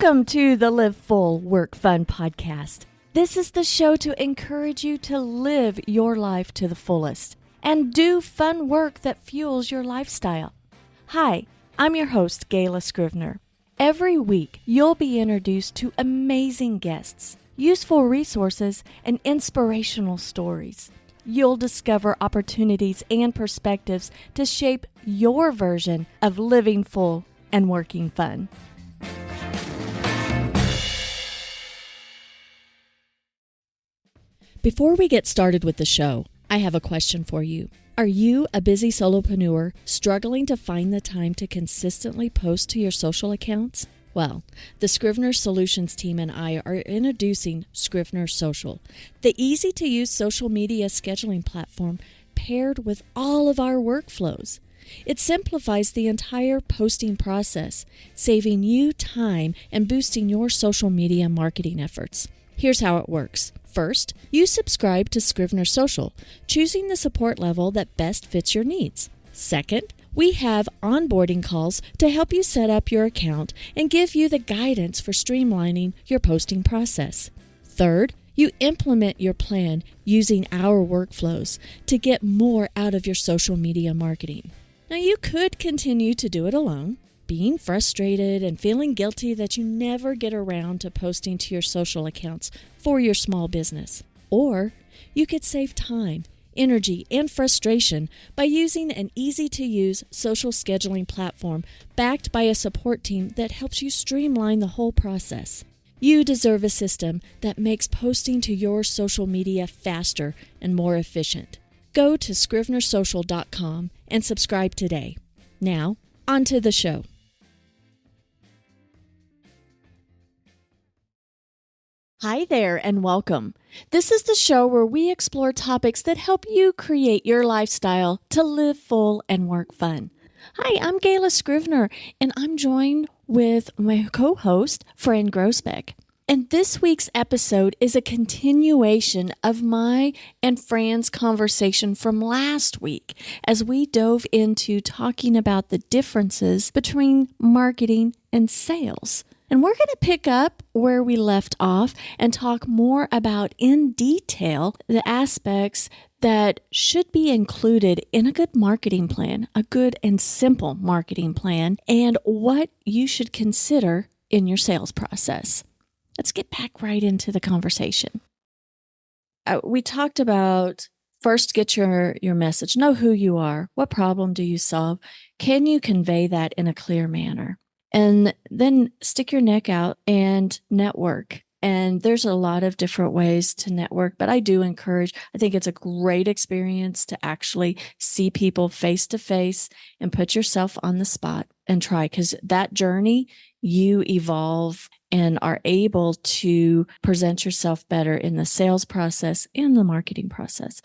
Welcome to the Live Full, Work Fun podcast. This is the show to encourage you to live your life to the fullest and do fun work that fuels your lifestyle. Hi, I'm your host, Gayla Scrivener. Every week, you'll be introduced to amazing guests, useful resources, and inspirational stories. You'll discover opportunities and perspectives to shape your version of living full and working fun. Before we get started with the show, I have a question for you. Are you a busy solopreneur struggling to find the time to consistently post to your social accounts? Well, the Scrivener Solutions team and I are introducing Scrivener Social, the easy-to-use social media scheduling platform paired with all of our workflows. It simplifies the entire posting process, saving you time and boosting your social media marketing efforts. Here's how it works. First, you subscribe to Scrivener Social, choosing the support level that best fits your needs. Second, we have onboarding calls to help you set up your account and give you the guidance for streamlining your posting process. Third, you implement your plan using our workflows to get more out of your social media marketing. Now, you could continue to do it alone, being frustrated and feeling guilty that you never get around to posting to your social accounts for your small business. Or you could save time, energy, and frustration by using an easy-to-use social scheduling platform backed by a support team that helps you streamline the whole process. You deserve a system that makes posting to your social media faster and more efficient. Go to scrivenersocial.com and subscribe today. Now, on to the show. Hi there and welcome. This is the show where we explore topics that help you create your lifestyle to live full and work fun. Hi, I'm Gayla Scrivener and I'm joined with my co-host, Fran Groesbeck. And this week's episode is a continuation of my and Fran's conversation from last week as we dove into talking about the differences between marketing and sales. And we're going to pick up where we left off and talk more about in detail the aspects that should be included in a good marketing plan, a good and simple marketing plan, and what you should consider in your sales process. Let's get back right into the conversation. We talked about first get your message, know who you are, what problem do you solve, can you convey that in a clear manner? And then stick your neck out and network. And there's a lot of different ways to network, but I do encourage, I think it's a great experience to actually see people face to face and put yourself on the spot and try, because that journey, you evolve and are able to present yourself better in the sales process and the marketing process.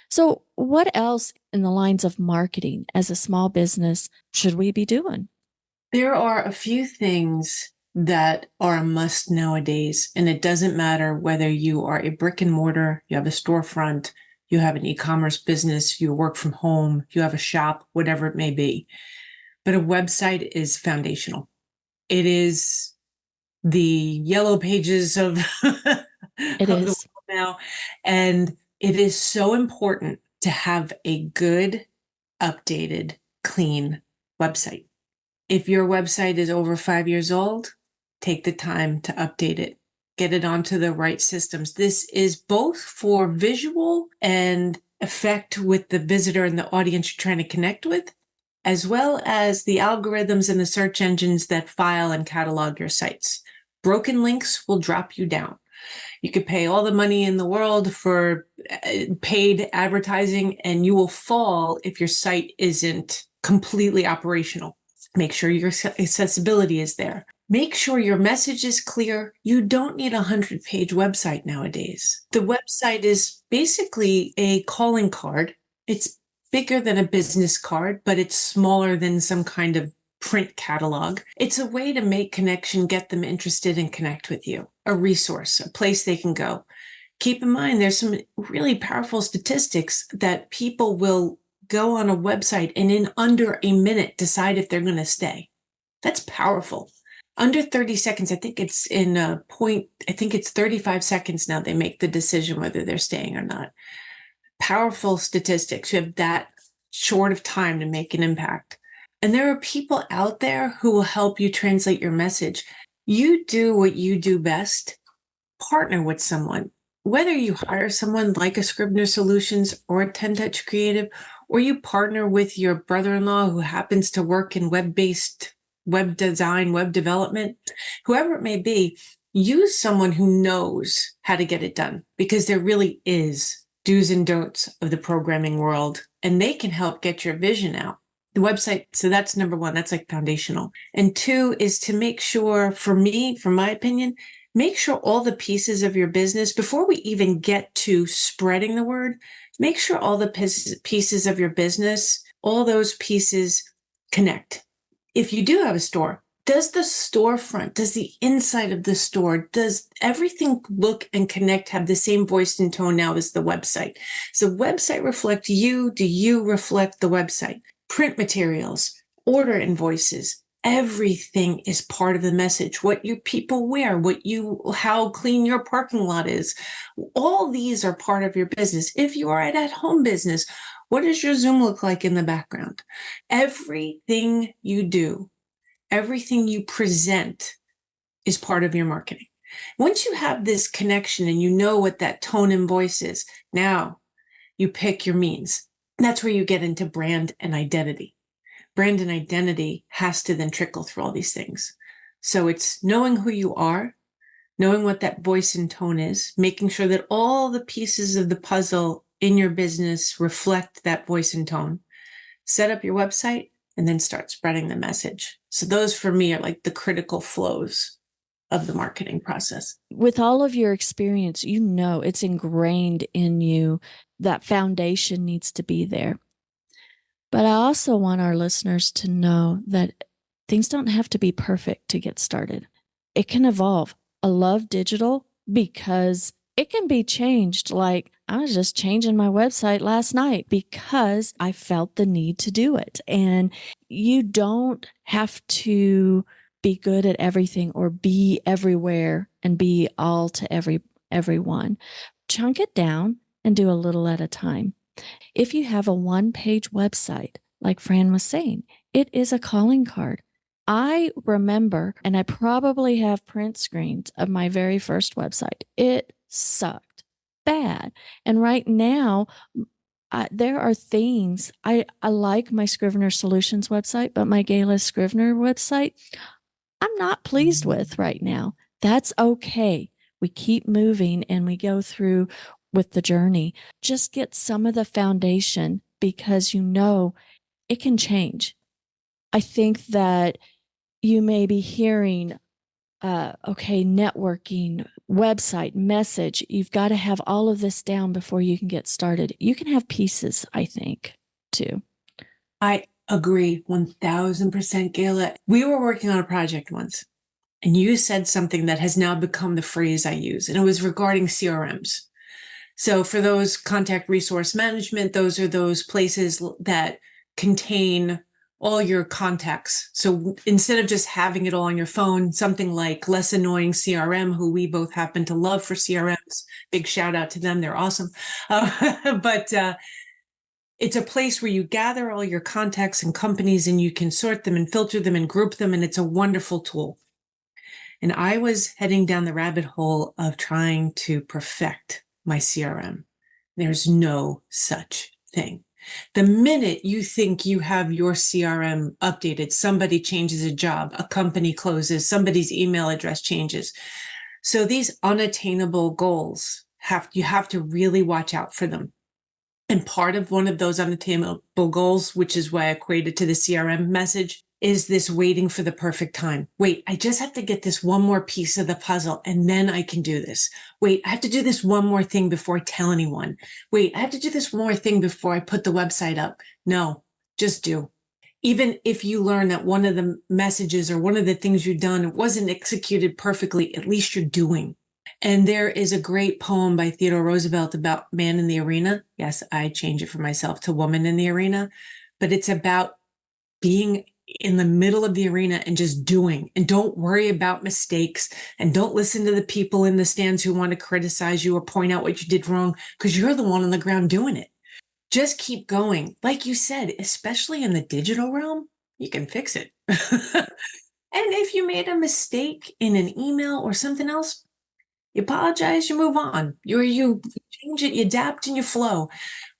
So what else in the lines of marketing as a small business should we be doing? There are a few things that are a must nowadays, and it doesn't matter whether you are a brick and mortar, you have a storefront, you have an e-commerce business, you work from home, you have a shop, whatever it may be. But a website is foundational. It is the yellow pages of, It of is. the world now, and it is so important to have a good, updated, clean website. If your website is over 5 years old, take the time to update it. Get it onto the right systems. This is both for visual and effect with the visitor and the audience you're trying to connect with, as well as the algorithms and the search engines that file and catalog your sites. Broken links will drop you down. You could pay all the money in the world for paid advertising, and you will fall if your site isn't completely operational. Make sure your accessibility is there. Make sure your message is clear. You don't need a 100-page website nowadays. The website is basically a calling card. It's bigger than a business card, but it's smaller than some kind of print catalog. It's a way to make connection, get them interested and connect with you. A resource, a place they can go. Keep in mind, there's some really powerful statistics that people will go on a website and in under a minute decide if they're going to stay. That's powerful. Under 30 seconds. I think it's in a point, I think it's 35 seconds now they make the decision whether they're staying or not. Powerful statistics. You have that short of time to make an impact. And there are people out there who will help you translate your message. You do what you do best. Partner with someone. Whether you hire someone like a Scrivener Solutions or a 10 Touch Creative, or you partner with your brother-in-law who happens to work in web-based web design, web development, whoever it may be, use someone who knows how to get it done, because there really is do's and don'ts of the programming world, and they can help get your vision out. The website, so that's number one, that's like foundational. And two is to make sure, for me, from my opinion, make sure all the pieces of your business, before we even get to spreading the word, make sure all the pieces of your business, all those pieces connect. If you do have a store, does the storefront, does the inside of the store, does everything look and connect, have the same voice and tone now as the website? Does the website reflect you? Do you reflect the website? Print materials, order invoices, everything is part of the message. What your people wear, how clean your parking lot is. All these are part of your business. If you are an at-home business, what does your Zoom look like in the background? Everything you do, everything you present is part of your marketing. Once you have this connection and you know what that tone and voice is, now you pick your means. That's where you get into brand and identity. Brand and identity has to then trickle through all these things. So it's knowing who you are, knowing what that voice and tone is, making sure that all the pieces of the puzzle in your business reflect that voice and tone. Set up your website and then start spreading the message. So those for me are like the critical flows of the marketing process. With all of your experience, you know it's ingrained in you. That foundation needs to be there. But I also want our listeners to know that things don't have to be perfect to get started. It can evolve. I love digital because it can be changed. Like I was just changing my website last night because I felt the need to do it. And you don't have to be good at everything or be everywhere and be all to everyone. Chunk it down and do a little at a time. If you have a one-page website, like Fran was saying, it is a calling card. I remember, and I probably have print screens of my very first website. It sucked bad. And right now, there are things, I like my Scrivener Solutions website, but my Gayla Scrivener website, I'm not pleased with right now. That's okay. We keep moving and we go through with the journey. Just get some of the foundation because you know it can change. I think that you may be hearing, okay, networking, website, message. You've got to have all of this down before you can get started. You can have pieces, I think, too. I agree 1000%, Gayla. We were working on a project once, and you said something that has now become the phrase I use, and it was regarding CRMs. So for those contact resource management, those are those places that contain all your contacts. So instead of just having it all on your phone, something like Less Annoying CRM, who we both happen to love for CRMs, big shout out to them. They're awesome. But it's a place where you gather all your contacts and companies and you can sort them and filter them and group them. And it's a wonderful tool. And I was heading down the rabbit hole of trying to perfect my CRM. There's no such thing. The minute you think you have your CRM updated, somebody changes a job, a company closes, somebody's email address changes. So these unattainable goals, you have to really watch out for them. And part of one of those unattainable goals, which is why I equated to the CRM message, is this waiting for the perfect time. Wait, I just have to get this one more piece of the puzzle and then I can do this. Wait, I have to do this one more thing before I tell anyone. Wait, I have to do this one more thing before I put the website up. No, just do. Even if you learn that one of the messages or one of the things you've done wasn't executed perfectly, at least you're doing. And there is a great poem by Theodore Roosevelt about man in the arena. Yes, I change it for myself to woman in the arena, but it's about being in the middle of the arena and just doing, and don't worry about mistakes, and don't listen to the people in the stands who want to criticize you or point out what you did wrong, because you're the one on the ground doing it. Just keep going. Like you said, especially in the digital realm, you can fix it. And if you made a mistake in an email or something else, you apologize, you move on. You change it, you adapt, and you flow.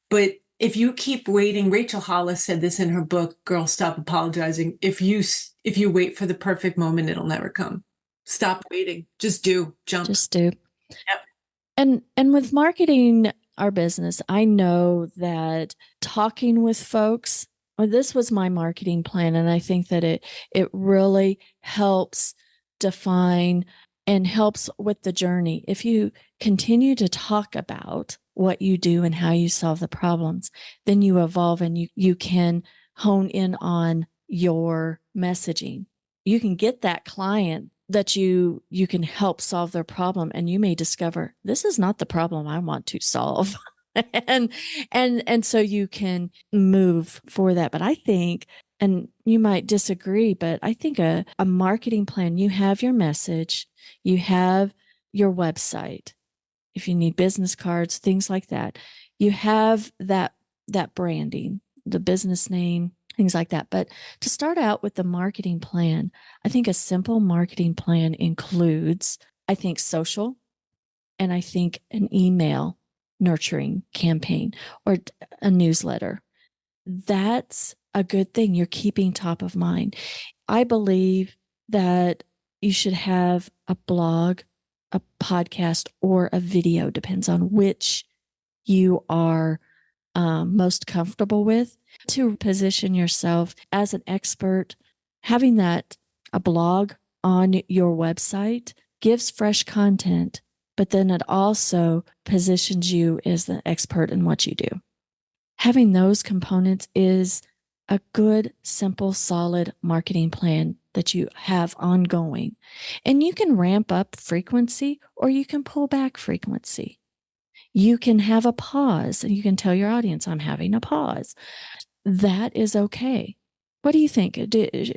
But if you keep waiting, Rachel Hollis said this in her book, Girl, Stop Apologizing. If you wait for the perfect moment, it'll never come. Stop waiting. Just do. Jump. Just do. Yep. And with marketing our business, I know that talking with folks, this was my marketing plan, and I think that it really helps define and helps with the journey. If you continue to talk about what you do and how you solve the problems, then you evolve and you can hone in on your messaging. You can get that client that you can help solve their problem, and you may discover this is not the problem I want to solve. and so you can move for that. But I think, and you might disagree, but I think a marketing plan, you have your message, you have your website, if you need business cards, things like that, you have that branding, the business name, things like that. But to start out with the marketing plan, I think a simple marketing plan includes, I think, social, and I think an email nurturing campaign or a newsletter. That's a good thing. You're keeping top of mind. I believe that you should have a blog, a podcast, or a video, depends on which you are most comfortable with, to position yourself as an expert. Having that, a blog on your website, gives fresh content, but then it also positions you as the expert in what you do. Having those components is a good, simple, solid marketing plan that you have ongoing. And you can ramp up frequency or you can pull back frequency. You can have a pause and you can tell your audience, I'm having a pause. That is okay. What do you think?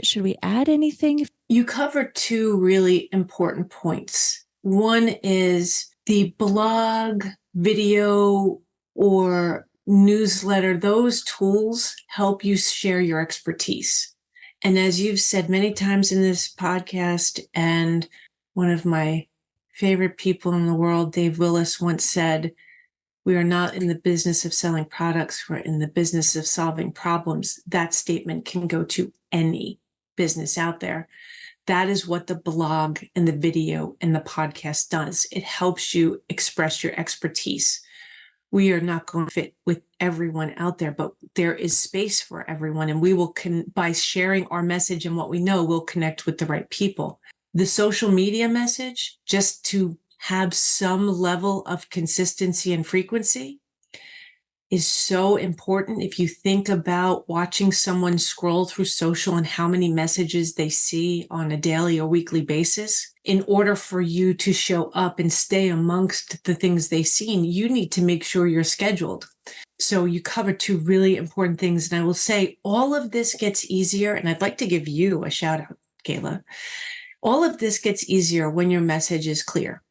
Should we add anything? You covered two really important points. One is the blog, video, or newsletter. Those tools help you share your expertise. And as you've said many times in this podcast, and one of my favorite people in the world, Dave Willis, once said, we are not in the business of selling products, we're in the business of solving problems. That statement can go to any business out there. That is what the blog and the video and the podcast does. It helps you express your expertise. We are not going to fit with everyone out there, but there is space for everyone. And we will, by sharing our message and what we know, we'll connect with the right people. The social media message, just to have some level of consistency and frequency, is so important. If you think about watching someone scroll through social and how many messages they see on a daily or weekly basis, in order for you to show up and stay amongst the things they've seen, you need to make sure you're scheduled. So you cover two really important things. And I will say all of this gets easier. And I'd like to give you a shout out, Gayla. All of this gets easier when your message is clear.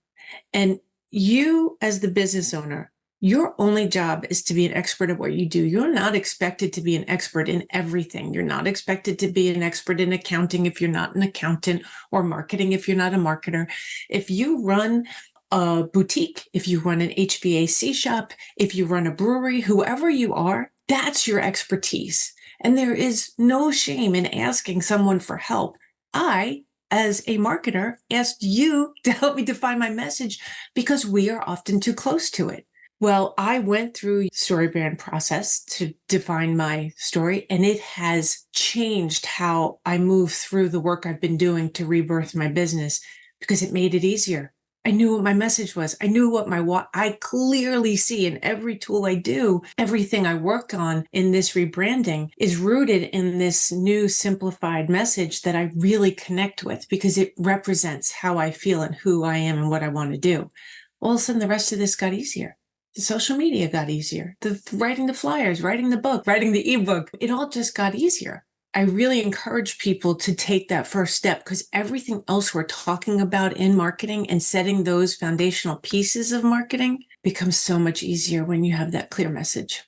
And you, as the business owner, your only job is to be an expert at what you do. You're not expected to be an expert in everything. You're not expected to be an expert in accounting if you're not an accountant, or marketing if you're not a marketer. If you run a boutique, if you run an HVAC shop, if you run a brewery, whoever you are, that's your expertise. And there is no shame in asking someone for help. I, as a marketer, asked you to help me define my message because we are often too close to it. Well, I went through the story brand process to define my story, and it has changed how I move through the work I've been doing to rebirth my business because it made it easier. I knew what my message was. I knew what I clearly see in every tool I do. Everything I worked on in this rebranding is rooted in this new simplified message that I really connect with because it represents how I feel and who I am and what I want to do. All of a sudden, the rest of this got easier. The social media got easier. The writing the flyers, writing the book, writing the ebook, it all just got easier. I really encourage people to take that first step, because everything else we're talking about in marketing and setting those foundational pieces of marketing becomes so much easier when you have that clear message.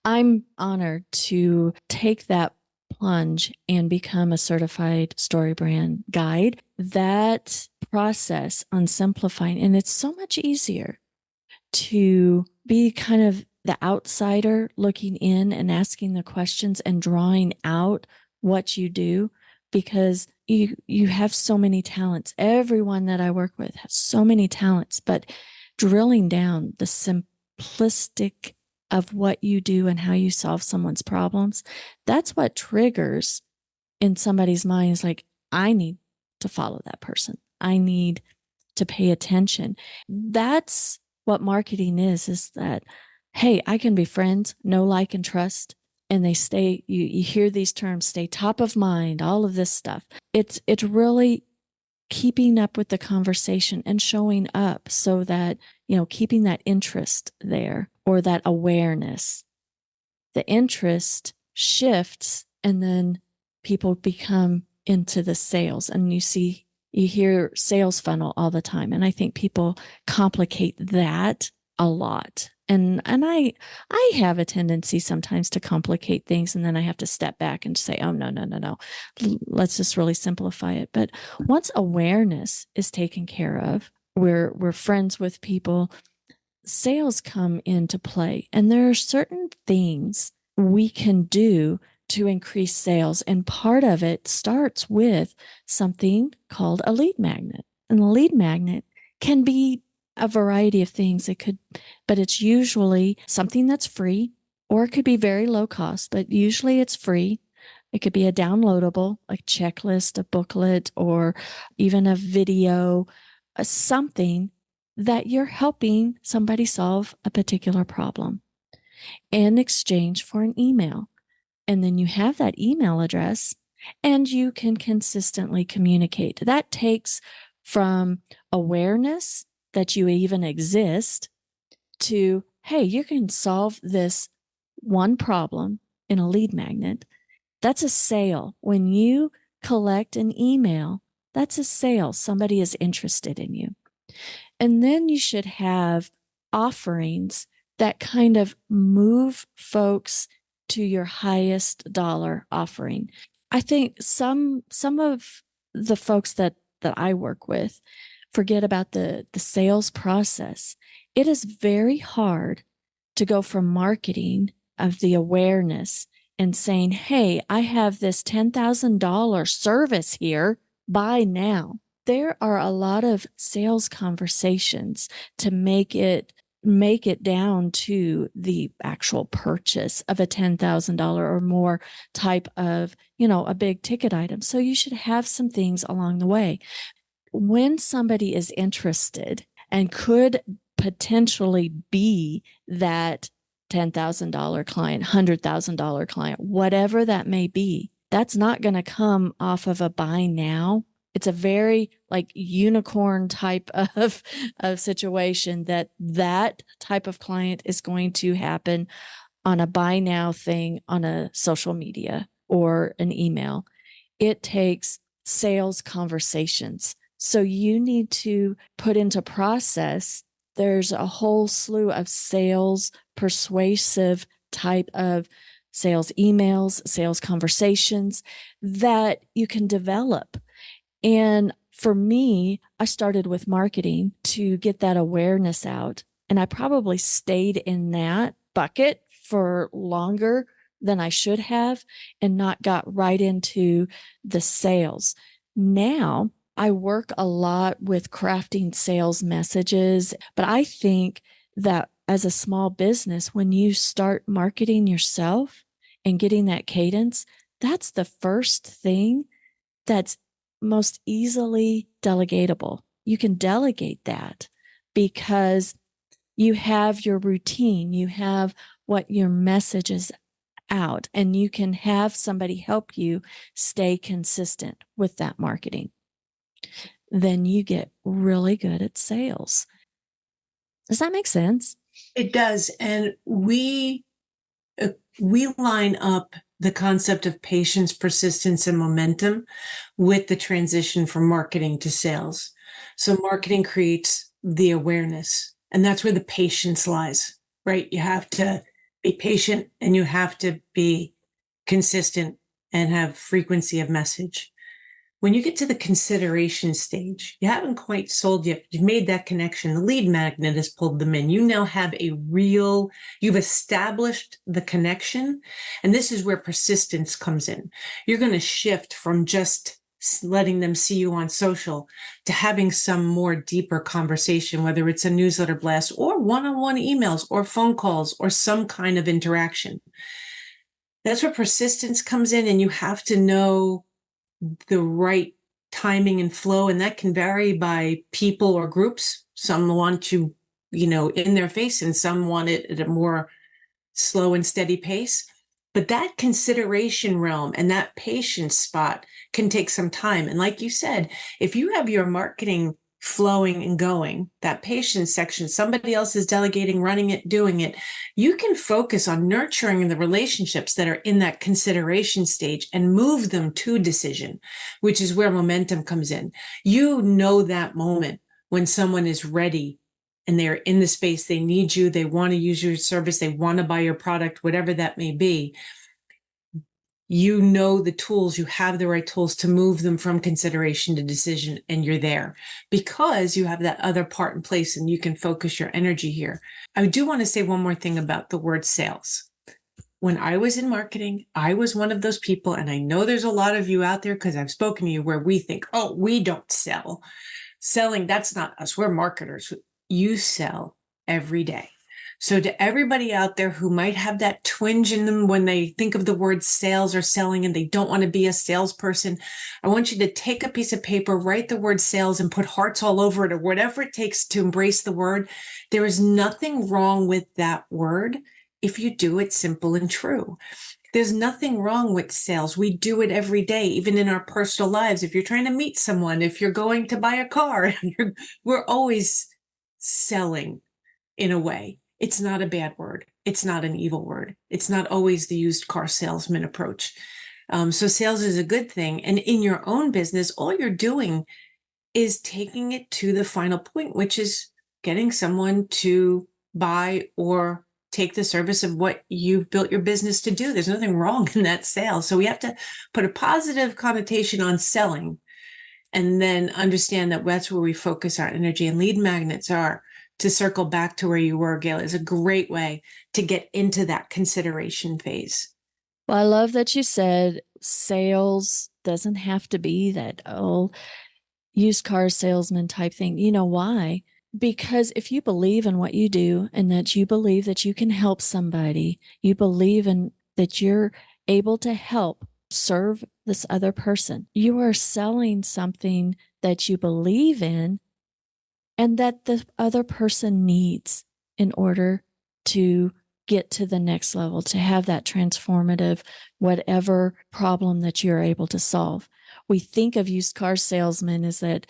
I'm honored to take that plunge and become a certified story brand guide. That process on simplifying, and it's so much easier to be kind of the outsider looking in and asking the questions and drawing out what you do, because you have so many talents. Everyone that I work with has so many talents, but drilling down the simplistic of what you do and how you solve someone's problems, that's what triggers in somebody's mind is like, I need to follow that person. I need to pay attention. That's what marketing is that, hey, I can be friends, know, like, and trust. And they stay, you hear these terms, stay top of mind, all of this stuff. It's really keeping up with the conversation and showing up so that, keeping that interest there or that awareness. The interest shifts and then people become into the sales, and you hear sales funnel all the time. And I think people complicate that a lot. And I have a tendency sometimes to complicate things, and then I have to step back and say, oh, no. Let's just really simplify it. But once awareness is taken care of, we're friends with people, sales come into play. And there are certain things we can do to increase sales. And part of it starts with something called a lead magnet. And a lead magnet can be a variety of things. But it's usually something that's free, or it could be very low cost, but usually it's free. It could be a downloadable, a checklist, a booklet, or even a video, something that you're helping somebody solve a particular problem in exchange for an email. And then you have that email address and you can consistently communicate. That takes from awareness that you even exist to, hey, you can solve this one problem in a lead magnet. That's a sale. When you collect an email, that's a sale. Somebody is interested in you. And then you should have offerings that kind of move folks to your highest dollar offering. I think some of the folks that I work with forget about the sales process. It is very hard to go from marketing of the awareness and saying, hey, I have this $10,000 service here, buy now. There are a lot of sales conversations to make it down to the actual purchase of a $10,000 or more type of, a big ticket item. So you should have some things along the way. When somebody is interested and could potentially be that $10,000 client, $100,000 client, whatever that may be, that's not going to come off of a buy now. It's a very like unicorn type of situation that type of client is going to happen on a buy now thing on a social media or an email. It takes sales conversations. So you need to put into process, there's a whole slew of sales persuasive type of sales emails, sales conversations that you can develop. And for me, I started with marketing to get that awareness out. And I probably stayed in that bucket for longer than I should have and not got right into the sales. Now I work a lot with crafting sales messages, but I think that as a small business, when you start marketing yourself and getting that cadence, that's the first thing that's most easily delegatable. You can delegate that because you have your routine, you have what your message is out, and you can have somebody help you stay consistent with that marketing. Then you get really good at sales. Does that make sense? It does. And we line up the concept of patience, persistence, and momentum with the transition from marketing to sales. So marketing creates the awareness, and that's where the patience lies, right? You have to be patient and you have to be consistent and have frequency of message. When you get to the consideration stage, you haven't quite sold yet. You've made that connection. The lead magnet has pulled them in. You now have you've established the connection. And this is where persistence comes in. You're going to shift from just letting them see you on social to having some more deeper conversation, whether it's a newsletter blast or one-on-one emails or phone calls or some kind of interaction. That's where persistence comes in, and you have to know the right timing and flow, and that can vary by people or groups. Some want you, in their face, and some want it at a more slow and steady pace. But that consideration realm and that patience spot can take some time. And like you said, if you have your marketing flowing and going, that patience section, somebody else is delegating, running it, doing it, you can focus on nurturing the relationships that are in that consideration stage and move them to decision, which is where momentum comes in. You know that moment when someone is ready and they're in the space, they need you, they want to use your service, they want to buy your product, whatever that may be. You know the tools, you have the right tools to move them from consideration to decision, and you're there because you have that other part in place and you can focus your energy here. I do want to say one more thing about the word sales. When I was in marketing, I was one of those people, and I know there's a lot of you out there because I've spoken to you, where we think, oh, we don't sell. Selling, that's not us. We're marketers. You sell every day. So to everybody out there who might have that twinge in them when they think of the word sales or selling and they don't want to be a salesperson, I want you to take a piece of paper, write the word sales, and put hearts all over it, or whatever it takes to embrace the word. There is nothing wrong with that word if you do it simple and true. There's nothing wrong with sales. We do it every day, even in our personal lives. If you're trying to meet someone, if you're going to buy a car, we're always selling in a way. It's not a bad word. It's not an evil word. It's not always the used car salesman approach. So sales is a good thing. And in your own business, all you're doing is taking it to the final point, which is getting someone to buy or take the service of what you've built your business to do. There's nothing wrong in that sale. So we have to put a positive connotation on selling, and then understand that that's where we focus our energy. And lead magnets are, to circle back to where you were, Gayla, is a great way to get into that consideration phase. Well, I love that you said sales doesn't have to be that old used car salesman type thing. You know why? Because if you believe in what you do and that you believe that you can help somebody, you believe in that you're able to help serve this other person, you are selling something that you believe in and that the other person needs in order to get to the next level, to have that transformative, whatever problem that you're able to solve. We think of used car salesmen as that,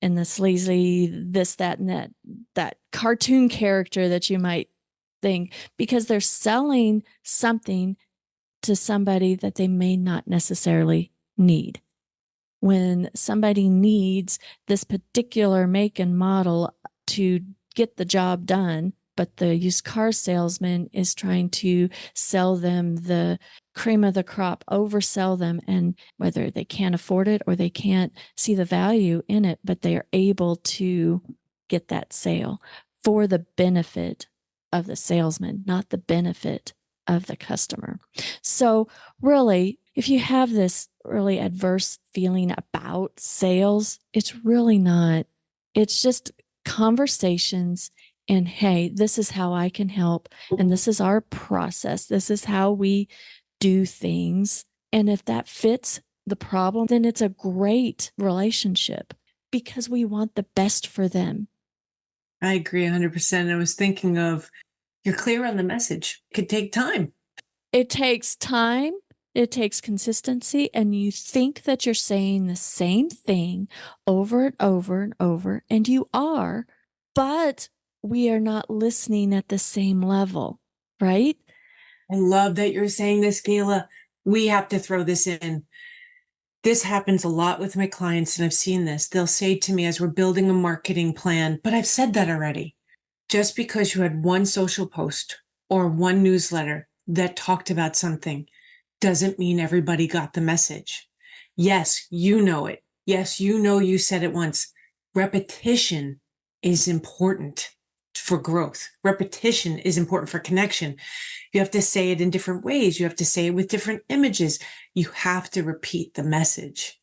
and the sleazy this, that, and that cartoon character that you might think, because they're selling something to somebody that they may not necessarily need. When somebody needs this particular make and model to get the job done, but the used car salesman is trying to sell them the cream of the crop, oversell them, and whether they can't afford it or they can't see the value in it, but they are able to get that sale for the benefit of the salesman, not the benefit of the customer. So really, if you have this really adverse feeling about sales, it's really not. It's just conversations and, hey, this is how I can help. And this is our process. This is how we do things. And if that fits the problem, then it's a great relationship because we want the best for them. I agree 100%. I was thinking of, you're clear on the message. It could take time. It takes time. It takes consistency, and you think that you're saying the same thing over and over and over, and you are, but we are not listening at the same level, right? I love that you're saying this, Gayla. We have to throw this in. This happens a lot with my clients, and I've seen this. They'll say to me as we're building a marketing plan, but I've said that already. Just because you had one social post or one newsletter that talked about something doesn't mean everybody got the message. Yes, you know it. Yes, you know you said it once. Repetition is important for growth. Repetition is important for connection. You have to say it in different ways. You have to say it with different images. You have to repeat the message.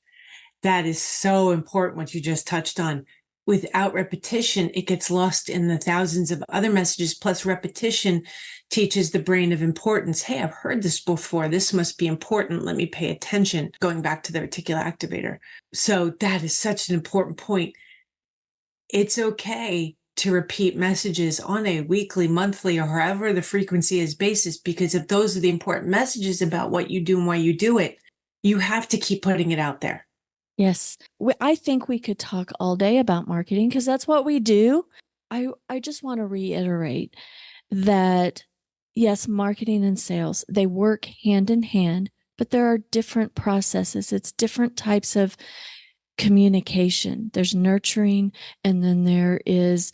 That is so important, what you just touched on. Without repetition, it gets lost in the thousands of other messages. Plus, repetition teaches the brain of importance. Hey, I've heard this before. This must be important. Let me pay attention. Going back to the reticular activator. So that is such an important point. It's okay to repeat messages on a weekly, monthly, or however the frequency is basis, because if those are the important messages about what you do and why you do it, you have to keep putting it out there. Yes. I think we could talk all day about marketing because that's what we do. I just want to reiterate that, yes, marketing and sales, they work hand in hand, but there are different processes. It's different types of communication. There's nurturing, and then there is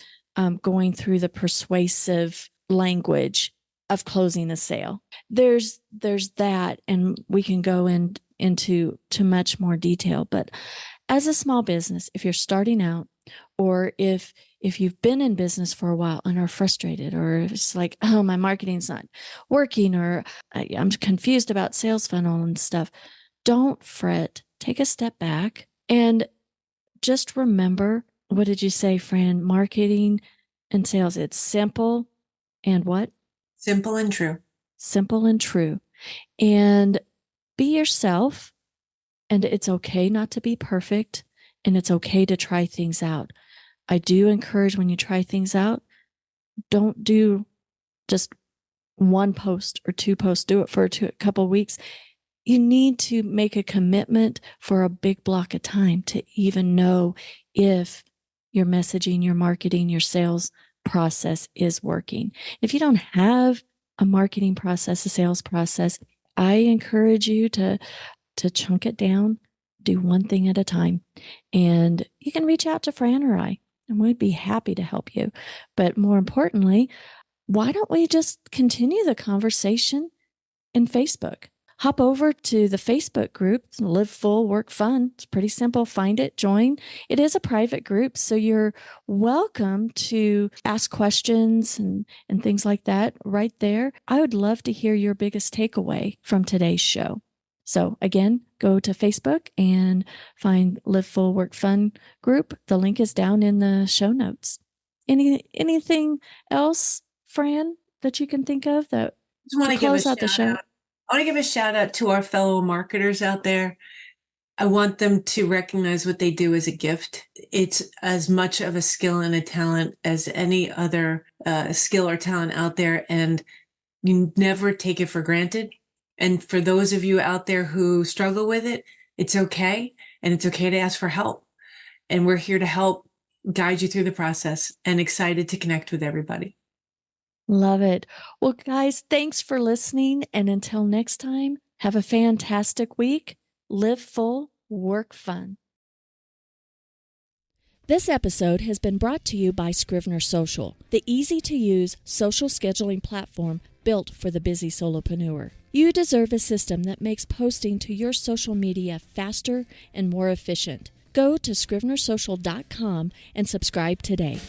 going through the persuasive language of closing a sale. There's that, and we can go into much more detail. But as a small business, if you're starting out, or if you've been in business for a while and are frustrated, or it's like, oh, my marketing's not working, or I'm confused about sales funnel and stuff, don't fret. Take a step back and just remember, what did you say, Fran? Marketing and sales, it's simple and what? Simple and true. Simple and true. And be yourself. And it's okay not to be perfect. And it's okay to try things out. I do encourage, when you try things out, don't do just one post or two posts. Do it for a couple of weeks. You need to make a commitment for a big block of time to even know if your messaging, your marketing, your sales process is working. If you don't have a marketing process, a sales process, I encourage you to chunk it down, do one thing at a time. And you can reach out to Fran or I, and we'd be happy to help you. But more importantly, why don't we just continue the conversation in Facebook? Hop over to the Facebook group, Live Full, Work Fun. It's pretty simple. Find it, join. It is a private group, so you're welcome to ask questions and things like that right there. I would love to hear your biggest takeaway from today's show. So again, go to Facebook and find Live Full, Work Fun group. The link is down in the show notes. Anything else, Fran, that you can think of that to close out the show? I want to give a shout out to our fellow marketers out there. I want them to recognize what they do as a gift. It's as much of a skill and a talent as any other skill or talent out there, and you never take it for granted. And for those of you out there who struggle with it, it's okay. And it's okay to ask for help. And we're here to help guide you through the process, and excited to connect with everybody. Love it. Well, guys, thanks for listening. And until next time, have a fantastic week. Live full, work fun. This episode has been brought to you by Scrivener Social, the easy-to-use social scheduling platform built for the busy solopreneur. You deserve a system that makes posting to your social media faster and more efficient. Go to scrivenersocial.com and subscribe today.